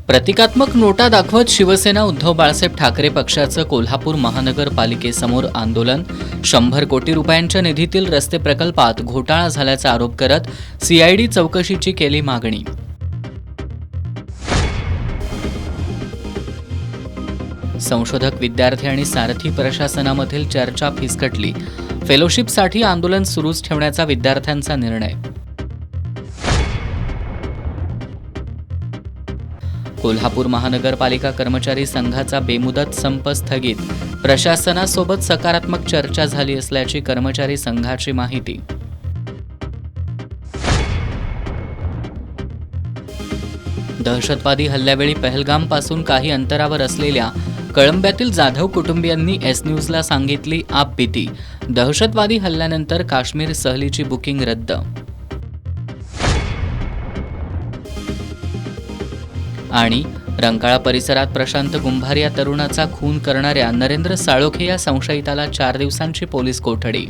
प्रतिकात्मक नोटा दाखवत शिवसेना उद्धव बाळासाहेब ठाकरे पक्षाचं कोल्हापूर महानगरपालिकेसमोर आंदोलन. 100 कोटी रुपयांच्या निधीतील रस्ते प्रकल्पात घोटाळा झाल्याचा आरोप करत सीआयडी चौकशीची केली मागणी. संशोधक विद्यार्थी आणि सारथी प्रशासनामधील चर्चा फिसकटली. फेलोशिपसाठी आंदोलन सुरूच ठेवण्याचा विद्यार्थ्यांचा निर्णय. कोल्हापूर महानगरपालिका कर्मचारी संघाचा बेमुदत संप स्थगित. प्रशासनासोबत सकारात्मक चर्चा झाली असल्याची कर्मचारी संघाची माहिती. दहशतवादी हल्ल्यावेळी पहलगामपासून काही अंतरावर असलेल्या कळंब्यातील जाधव कुटुंबियांनी एस न्यूजला सांगितली आपबीती. दहशतवादी हल्ल्यानंतर काश्मीर सहलीची बुकिंग रद्द. आणि रंकाळा परिसरात प्रशांत कुंभार या तरुणाचा खून करणाऱ्या नरेंद्र साळोखे या संशयिताला 4 दिवसांची पोलीस कोठडी.